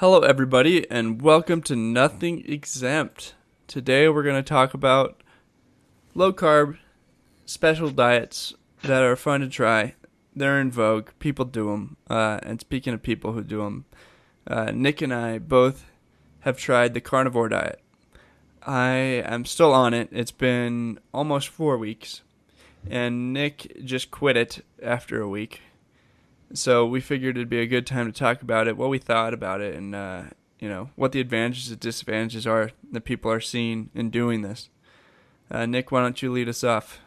Hello, everybody, and welcome to Nothing Exempt. Today, we're going to talk about low carb special diets that are fun to try. They're in vogue. People do them. And speaking of people who do them, Nick and I both have tried the carnivore diet. I am still on it. It's been almost 4 weeks, and Nick just quit it after a week. So we figured it'd be a good time to talk about it, what we thought about it, and what the advantages and disadvantages are that people are seeing in doing this. Nick, why don't you lead us off?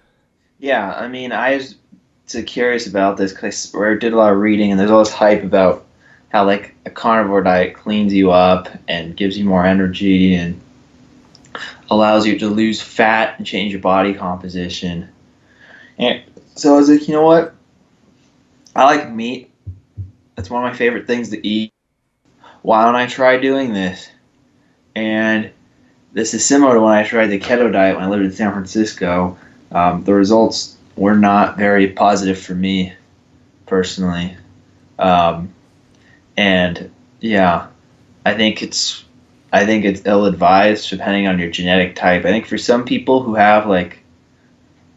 Yeah, I was so curious about this because I did a lot of reading, and there's all this hype about how like a carnivore diet cleans you up and gives you more energy and allows you to lose fat and change your body composition. And so I was like, you know what? I like meat. That's one of my favorite things to eat. Why don't I try doing this? And this is similar to when I tried the keto diet when I lived in San Francisco. The results were not very positive for me personally. Um, and yeah, I think it's I think it's ill advised depending on your genetic type. I think for some people who have like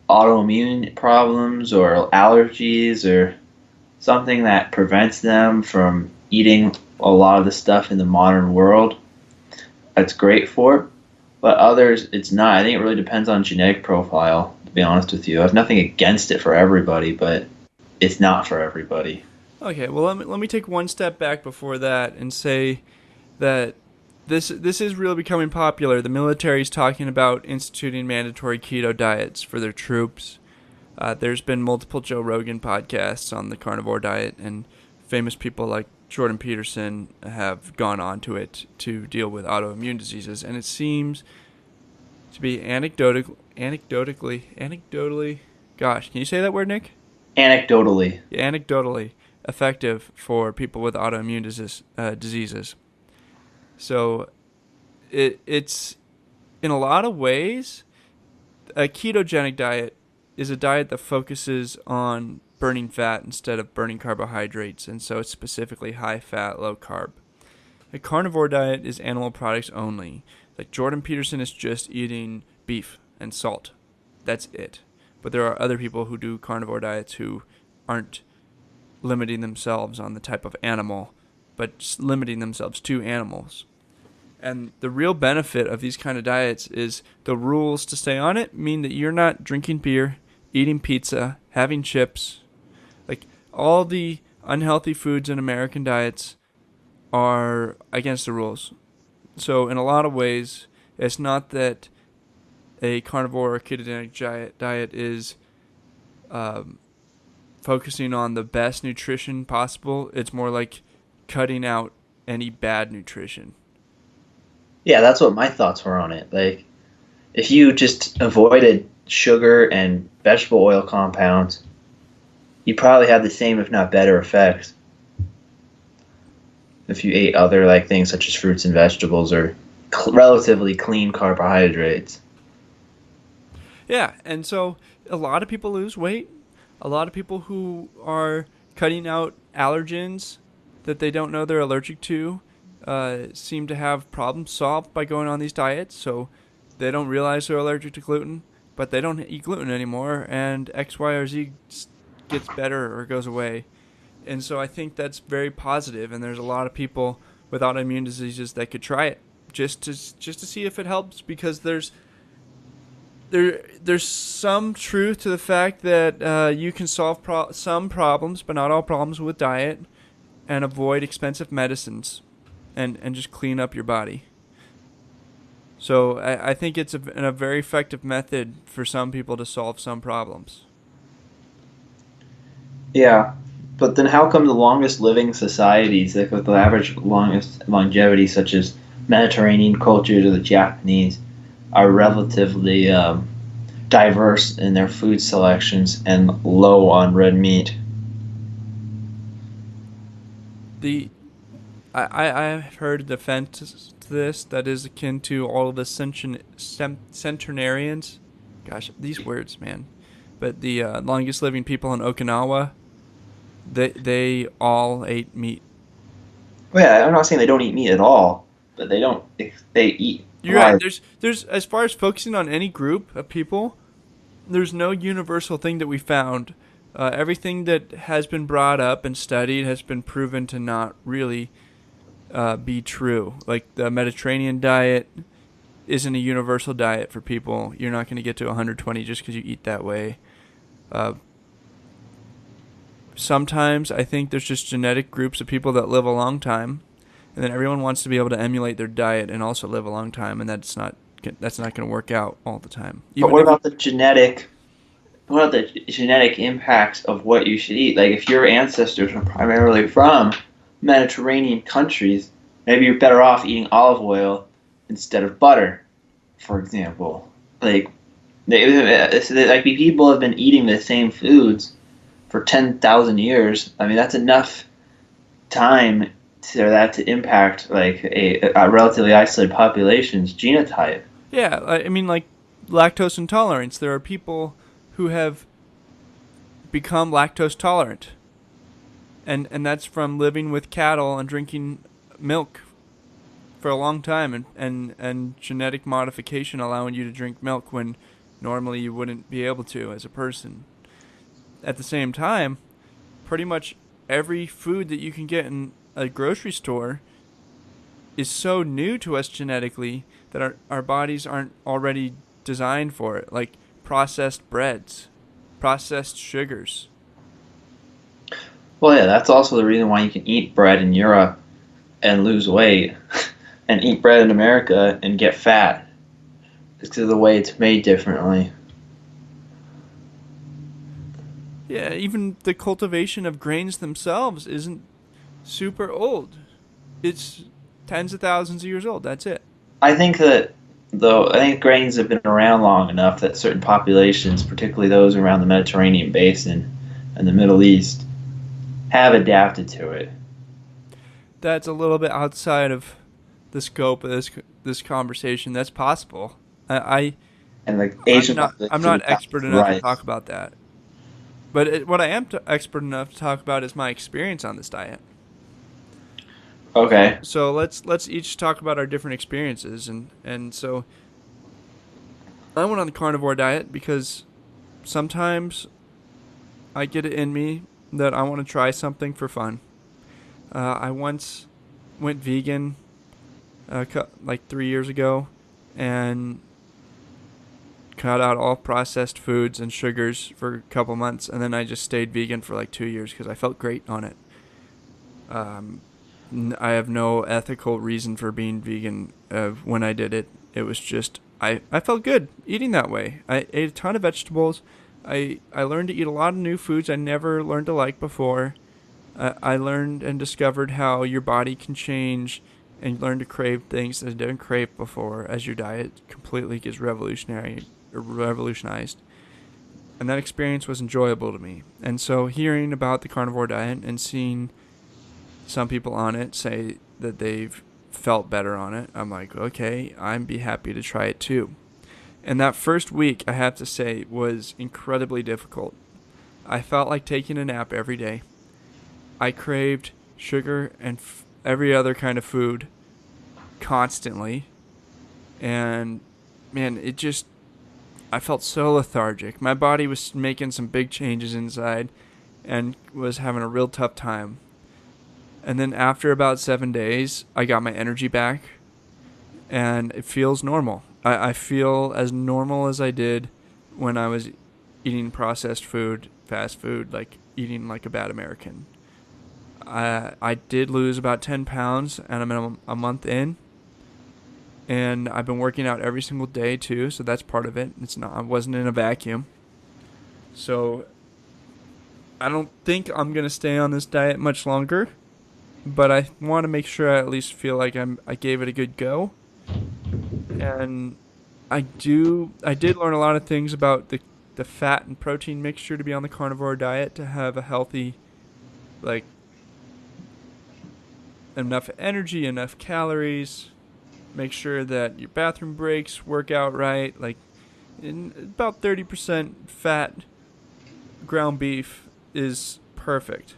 autoimmune problems or allergies or something that prevents them from eating a lot of the stuff in the modern world, that's great for. But others, it's not. I think it really depends on genetic profile, to be honest with you. I have nothing against it for everybody, but it's not for everybody. Okay, well let me take one step back before that and say that this is really becoming popular. The military's talking about instituting mandatory keto diets for their troops. There's been multiple Joe Rogan podcasts on the carnivore diet, and famous people like Jordan Peterson have gone on to it to deal with autoimmune diseases. And it seems to be anecdotally, gosh, can you say that word, Nick? Anecdotally, Yeah, anecdotally effective for people with autoimmune diseases. So it's in a lot of ways a ketogenic diet is a diet that focuses on burning fat instead of burning carbohydrates, and so it's specifically high fat, low carb. A carnivore diet is animal products only. Like Jordan Peterson is just eating beef and salt. That's it. But there are other people who do carnivore diets who aren't limiting themselves on the type of animal, but limiting themselves to animals. And the real benefit of these kind of diets is the rules to stay on it mean that you're not drinking beer, eating pizza, having chips. Like all the unhealthy foods in American diets are against the rules. So in a lot of ways, it's not that a carnivore or ketogenic diet is um, focusing on the best nutrition possible. It's more like cutting out any bad nutrition. yeah, that's what my thoughts were on it. Like, if you just avoided sugar and vegetable oil compounds, you probably have the same, if not better, effects if you ate other like things such as fruits and vegetables or relatively clean carbohydrates. Yeah, and so a lot of people lose weight. A lot of people who are cutting out allergens that they don't know they're allergic to seem to have problems solved by going on these diets. So they don't realize they're allergic to gluten, but they don't eat gluten anymore, and X, Y, or Z gets better or goes away. And so I think that's very positive, and there's a lot of people with autoimmune diseases that could try it just to see if it helps, because there's some truth to the fact that you can solve some problems, but not all problems with diet, and avoid expensive medicines, and just clean up your body. So I think it's a very effective method for some people to solve some problems. Yeah, but then how come the longest living societies, like with the average longest longevity, such as Mediterranean cultures or the Japanese, are relatively diverse in their food selections and low on red meat? The I've heard a defense to this that is akin to all of the centenarians. Gosh, these words, man. But the longest living people in Okinawa, they all ate meat. Well, yeah, I'm not saying they don't eat meat at all, but they don't. They eat a You're lot right. of. There's as far as focusing on any group of people, there's no universal thing that we found. Everything that has been brought up and studied has been proven to not really be true. Like the Mediterranean diet isn't a universal diet for people. You're not going to get to 120 just because you eat that way. Uh, Sometimes I think there's just genetic groups of people that live a long time, and then everyone wants to be able to emulate their diet and also live a long time, and that's not going to work out all the time. But Even what if you, about the genetic? What about the genetic impacts of what you should eat? Like, if your ancestors were primarily from Mediterranean countries, maybe you're better off eating olive oil instead of butter, for example. Like, like people have been eating the same foods for 10,000 years. I mean, that's enough time for that to impact like a relatively isolated population's genotype. yeah, I mean like lactose intolerance. There are people who have become lactose tolerant, and that's from living with cattle and drinking milk for a long time, and genetic modification allowing you to drink milk when normally you wouldn't be able to as a person. At the same time, pretty much every food that you can get in a grocery store is so new to us genetically that our bodies aren't already designed for it, like processed breads, processed sugars. Well, yeah, that's also the reason why you can eat bread in Europe and lose weight, and eat bread in America and get fat. It's because of the way it's made differently. Yeah, even the cultivation of grains themselves isn't super old. It's tens of thousands of years old. That's it. I think that though I think grains have been around long enough that certain populations, particularly those around the Mediterranean basin and the Middle East, have adapted to it. That's a little bit outside of the scope of this conversation. That's possible. I And the I'm Asian not I'm population not adapted expert to enough to rice. talk about that. But what I am expert enough to talk about is my experience on this diet. Okay. So let's each talk about our different experiences, and so I went on the carnivore diet because sometimes I get it in me that I want to try something for fun. I once went vegan like 3 years ago, and cut out all processed foods and sugars for a couple months, and then I just stayed vegan for like 2 years because I felt great on it. Um, I have no ethical reason for being vegan. When I did it, it was just I felt good eating that way. I ate a ton of vegetables. I learned to eat a lot of new foods I never learned to like before. I learned and discovered how your body can change and learn to crave things that it didn't crave before as your diet completely gets revolutionized. And that experience was enjoyable to me. And so hearing about the carnivore diet and seeing some people on it say that they've felt better on it, I'm like, okay, I'd be happy to try it too. And that first week, I have to say, was incredibly difficult. I felt like taking a nap every day. I craved sugar and every other kind of food constantly. And man, I felt so lethargic. My body was making some big changes inside and was having a real tough time. And then after about 7 days, I got my energy back and it feels normal. I feel as normal as I did when I was eating processed food, fast food, like eating like a bad American. I did lose about 10 pounds and I'm a month in. And I've been working out every single day too, so that's part of it. I wasn't in a vacuum. So I don't think I'm gonna stay on this diet much longer, but I want to make sure I at least feel like I gave it a good go. And I did learn a lot of things about the fat and protein mixture to be on the carnivore diet to have a healthy, like, enough energy, enough calories, make sure that your bathroom breaks work out right, like in about 30% fat ground beef is perfect.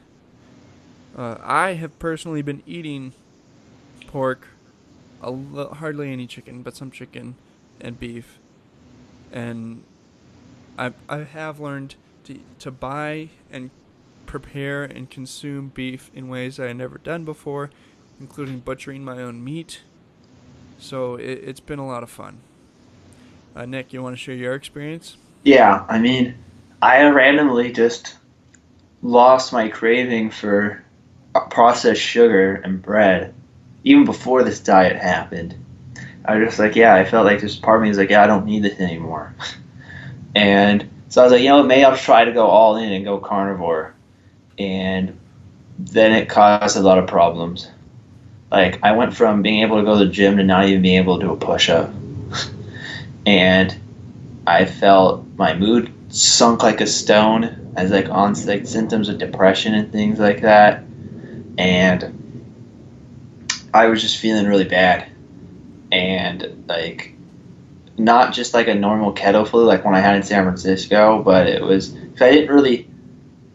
I have personally been eating pork, hardly any chicken, but some chicken and beef, and I have learned to buy and prepare and consume beef in ways I had never done before, including butchering my own meat. So it's been a lot of fun. Nick, you want to share your experience? Yeah, I mean, I randomly just lost my craving for processed sugar and bread even before this diet happened. I was just like, yeah, I felt like this part of me was like, yeah, I don't need this anymore. And so I was like, maybe I'll try to go all in and go carnivore. And then it caused a lot of problems. Like, I went from being able to go to the gym to not even being able to do a push up. And I felt my mood sunk like a stone. I was like on like symptoms of depression and things like that. And I was just feeling really bad. And like, not just like a normal keto flu like one I had in San Francisco, but it was, cause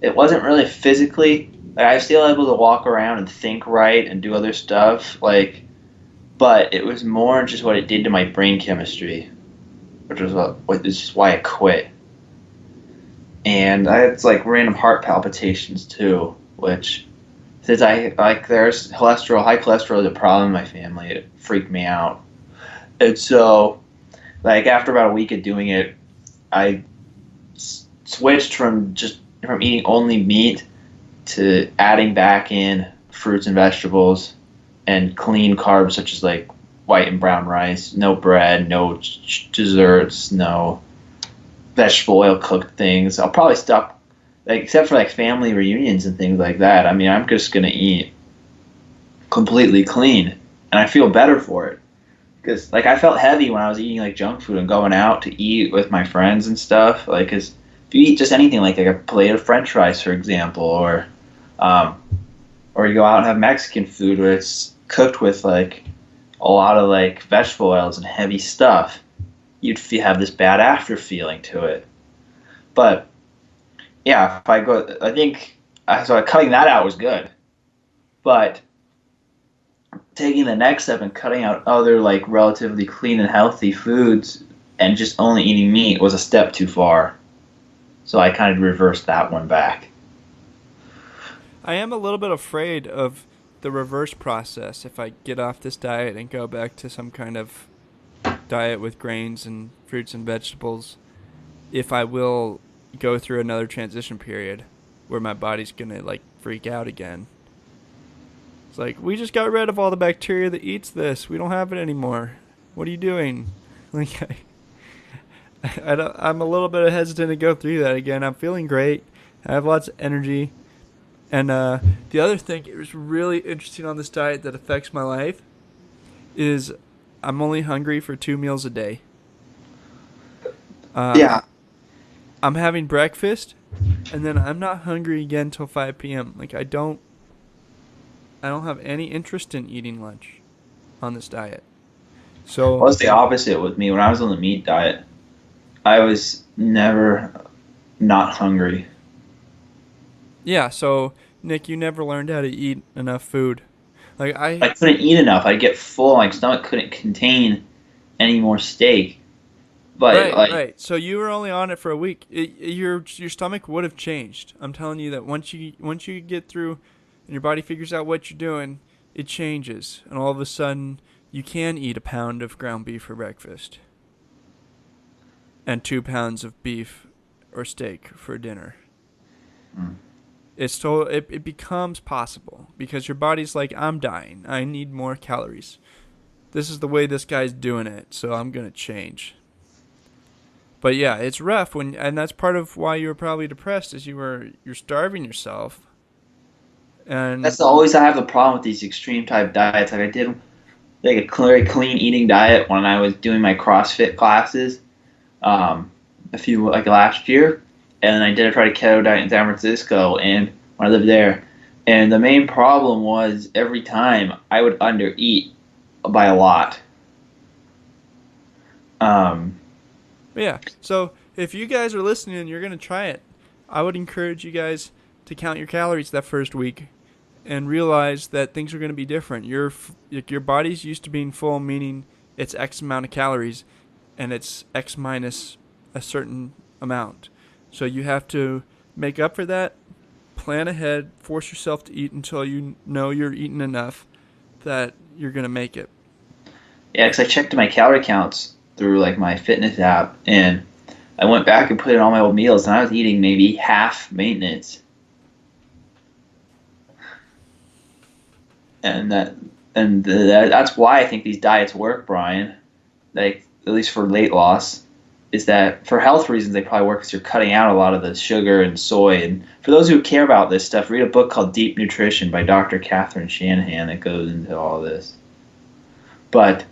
it wasn't really physically, like I was still able to walk around and think right and do other stuff, like, but it was more just what it did to my brain chemistry, which was which is why I quit. And I had like random heart palpitations too, which since I like there's high cholesterol is a problem in my family. It freaked me out, and so like after about a week of doing it, I switched from eating only meat to adding back in fruits and vegetables and clean carbs such as like white and brown rice, no bread, no desserts, no vegetable oil cooked things. I'll probably stop, like except for like family reunions and things like that. I mean, I'm just gonna eat completely clean, and I feel better for it. Because like I felt heavy when I was eating like junk food and going out to eat with my friends and stuff. Like, cause if you eat just anything like a plate of French fries, for example, um, or you go out and have Mexican food where it's cooked with like a lot of like vegetable oils and heavy stuff, have this bad after feeling to it. But yeah, if I go, I think so. Cutting that out was good, but taking the next step and cutting out other like relatively clean and healthy foods and just only eating meat was a step too far. So I kind of reversed that one back. I am a little bit afraid of the reverse process if I get off this diet and go back to some kind of diet with grains and fruits and vegetables. If I will go through another transition period where my body's gonna like freak out again. It's like, we just got rid of all the bacteria that eats this. We don't have it anymore. What are you doing? Like, I'm a little bit hesitant to go through that again. I'm feeling great. I have lots of energy. And the other thing it was really interesting on this diet that affects my life is I'm only hungry for 2 meals a day. Uh, Yeah. I'm having breakfast, and then I'm not hungry again till 5 p.m. Like I don't have any interest in eating lunch on this diet. Well, So it's the opposite with me. When I was on the meat diet, I was never not hungry. yeah, so Nick, you never learned how to eat enough food. Like I couldn't eat enough. I'd get full. My stomach couldn't contain any more steak. But right, like, right. So you were only on it for a week. Your stomach would have changed. I'm telling you that once you get through, and your body figures out what you're doing, it changes, and all of a sudden you can eat a pound of ground beef for breakfast, and 2 pounds of beef or steak for dinner. mm, It becomes possible because your body's like, I'm dying. I need more calories. This is the way this guy's doing it, so I'm gonna change. But yeah, it's rough and that's part of why you were probably depressed, is you're starving yourself. And always I have the problem with these extreme type diets. Like I did like a very clean eating diet when I was doing my CrossFit classes, a few like last year, and then I did try to keto diet in San Francisco and when I lived there. And the main problem was every time I would undereat by a lot. Um, yeah, so if you guys are listening and you're gonna try it, I would encourage you guys to count your calories that first week and realize that things are going to be different. Your body's used to being full, meaning it's X amount of calories, and it's X minus a certain amount. So you have to make up for that, plan ahead, force yourself to eat until you know you're eating enough that you're going to make it. Yeah, because I checked my calorie counts through like my fitness app, and I went back and put in all my old meals, and I was eating maybe half maintenance, and that's why I think these diets work, Brian. Like at least for weight loss, is that for health reasons they probably work because you're cutting out a lot of the sugar and soy. And for those who care about this stuff, read a book called Deep Nutrition by Dr. Catherine Shanahan that goes into all this. But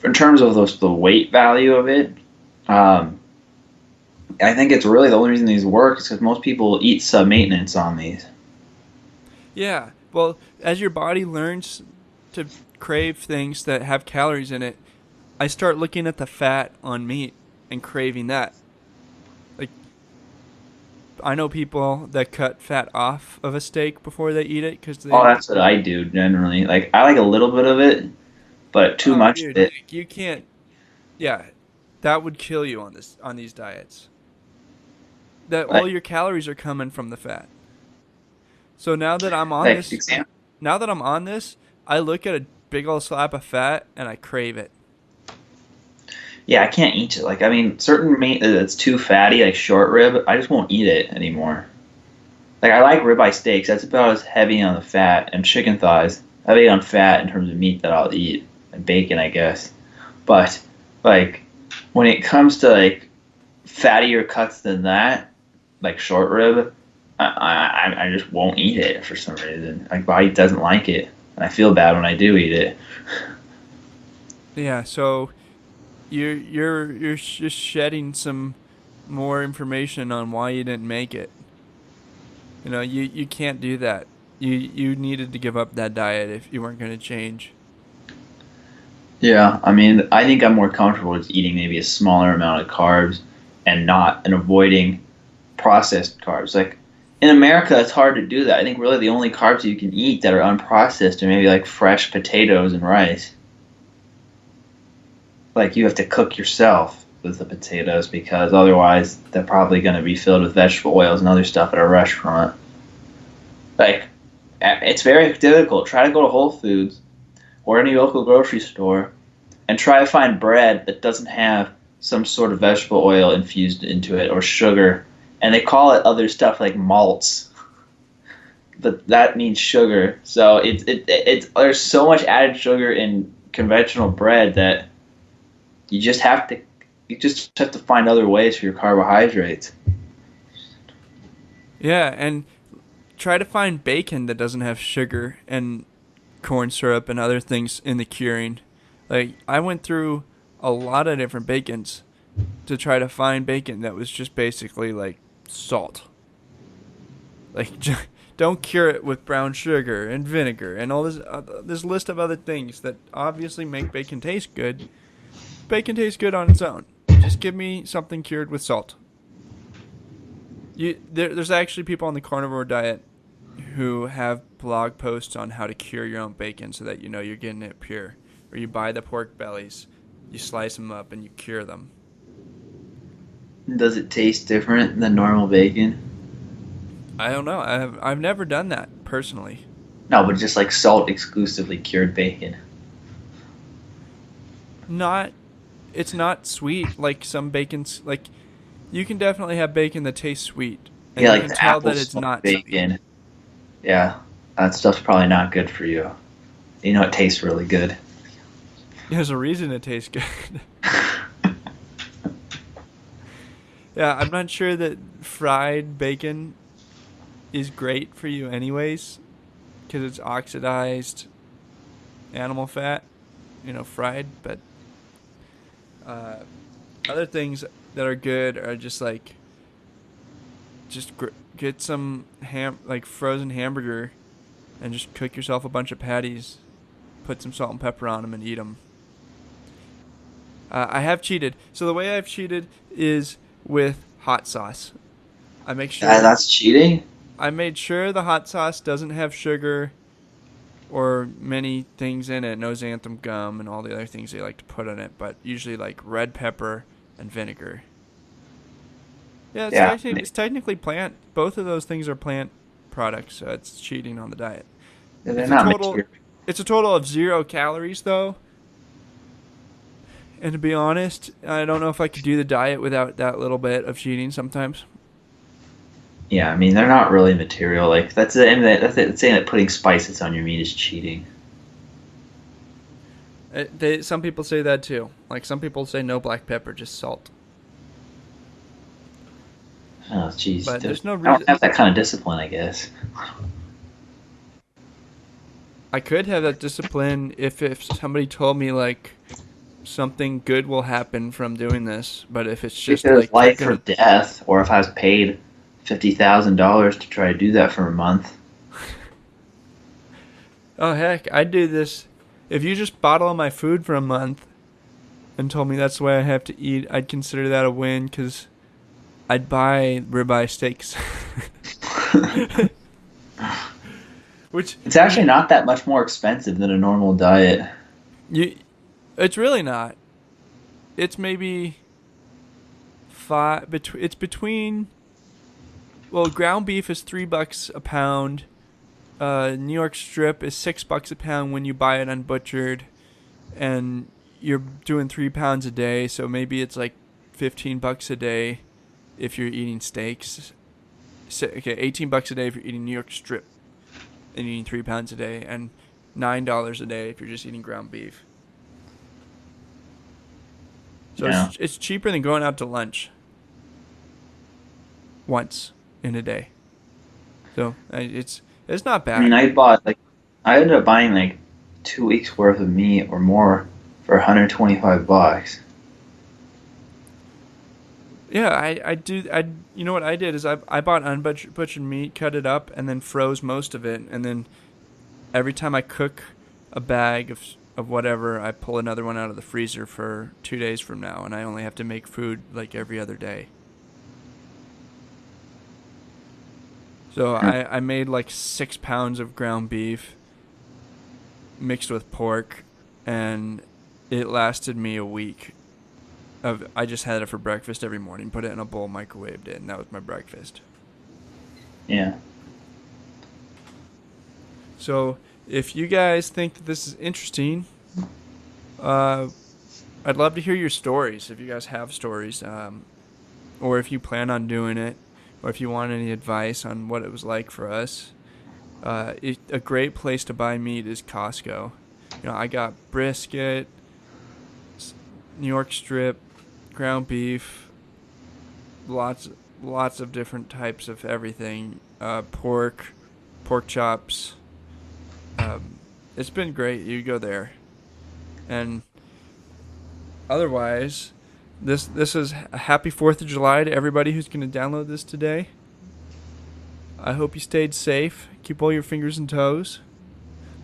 in terms of the weight value of it, I think it's really the only reason these work is because most people eat sub maintenance on these. Yeah. Well, as your body learns to crave things that have calories in it, I start looking at the fat on meat and craving that. Like, I know people that cut fat off of a steak before they eat it because Oh, they. that's what I do generally. Like I like a little bit of it, but too Oh, much of dude, it. you can't. Yeah, that would kill you on these diets. That all Like, your calories are coming from the fat. So like example. now that I'm on this, I look at a big old slab of fat and I crave it. Yeah, I can't eat it. Like I mean, certain meat that's too fatty, like short rib, I just won't eat it anymore. Like I like ribeye steaks. That's about as heavy on the fat, and chicken thighs. Heavy on fat in terms of meat that I'll eat, and bacon, I guess. But like when it comes to like fattier cuts than that, like short rib, I just won't eat it for some reason. My body doesn't like it, and I feel bad when I do eat it. Yeah, so you're just shedding some more information on why you didn't make it. You can't do that. You needed to give up that diet if you weren't going to change. Yeah, I mean, I think I'm more comfortable with eating maybe a smaller amount of carbs and avoiding processed carbs. Like in America, it's hard to do that. I think really the only carbs you can eat that are unprocessed are maybe like fresh potatoes and rice. Like you have to cook yourself with the potatoes because otherwise they're probably going to be filled with vegetable oils and other stuff at a restaurant. Like it's very difficult. Try to go to Whole Foods or any local grocery store and try to find bread that doesn't have some sort of vegetable oil infused into it or sugar. And they call it other stuff like malts, but that means sugar. So it's there's so much added sugar in conventional bread that you just have to find other ways for your carbohydrates. Yeah, and try to find bacon that doesn't have sugar and corn syrup and other things in the curing. Like I went through a lot of different bacons to try to find bacon that was just basically like salt. Like don't cure it with brown sugar and vinegar and all this list of other things that obviously make bacon taste good. Bacon tastes good on its own. Just give me something cured with salt. There's actually people on the carnivore diet who have blog posts on how to cure your own bacon so that you know you're getting it pure. Or you buy the pork bellies, you slice them up, and you cure them. Does it taste different than normal bacon? I don't know. I've never done that personally. No, but just like salt exclusively cured bacon. Not, it's not sweet like some bacons. Like you can definitely have bacon that tastes sweet, and Yeah, you like can the tell apple that it's smoked not sweet. bacon. Yeah, that stuff's probably not good for you. You know, it tastes really good. There's a reason it tastes good. Yeah, I'm not sure that fried bacon is great for you anyways, because it's oxidized animal fat, fried. But uh, other things that are good are just like get some like frozen hamburger, and just cook yourself a bunch of patties, put some salt and pepper on them, and eat them. I have cheated. So the way I've cheated is with hot sauce. I make sure That's cheating? I made sure the hot sauce doesn't have sugar or many things in it, no xanthan gum and all the other things they like to put in it, but usually like red pepper and vinegar. Yeah, Yeah, it's technically plant. Both of those things are plant products, so it's cheating on the diet. they're It's a not total material. it's a total of 0 calories though. And to be honest, I don't know if I could do the diet without that little bit of cheating sometimes. Yeah, I mean they're not really material. Like that's saying that putting spices on your meat is cheating. Some people say that too. Like some people say no black pepper, just salt. Oh, jeez, But there's no I don't reason have that kind of discipline, I guess. I could have that discipline if somebody told me like something good will happen from doing this, but if it's If just it was like you're life or gonna death, or if I was paid $50,000 to try to do that for a month. oh heck, I'd do this if you just bottle my food for a month and told me that's the way I have to eat, I'd consider that a win because I'd buy ribeye steaks. Which It's actually not that much more expensive than a normal diet. you it's really not. It's maybe it's between well, ground beef is $3 a pound. New York strip is $6 a pound when you buy it unbutchered, and you're doing 3 pounds a day, so maybe it's like $15 a day if you're eating steaks. So, okay, $18 a day if you're eating New York strip and eating 3 pounds a day, and $9 a day if you're just eating ground beef. So Yeah. it's cheaper than going out to lunch once in a day. So it's not I mean, bad. I ended up buying like 2 weeks worth of meat or more for $125. Yeah, I do. You know what I did is I bought unbutchered meat, cut it up, and then froze most of it, and then every time I cook a bag of whatever, I pull another one out of the freezer for 2 days from now, and I only have to make food like every other day. So I made like 6 pounds of ground beef mixed with pork, and it lasted me a week. I just had it for breakfast every morning, put it in a bowl, microwaved it, and that was my breakfast. Yeah. So if you guys think that this is interesting, uh, I'd love to hear your stories. If you guys have stories, or if you plan on doing it, or if you want any advice on what it was like for us, a great place to buy meat is Costco. I got brisket, New York strip, ground beef, lots lots of different types of everything. Pork chops. It's been great. You go there, and otherwise, this is a happy 4th of July to everybody who's going to download this today. I hope you stayed safe. Keep all your fingers and toes.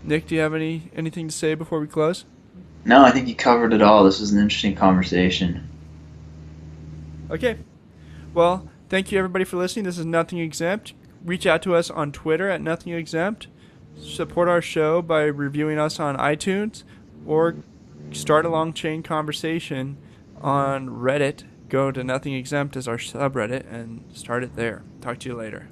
Nick, do you have anything to say before we close? No, I think you covered it all. This was an interesting conversation. Okay. Well, thank you everybody for listening. This is Nothing Exempt. Reach out to us on Twitter at Nothing Exempt. Support our show by reviewing us on iTunes, or start a long chain conversation on Reddit. Go to Nothing Exempt as our subreddit and start it there. Talk to you later.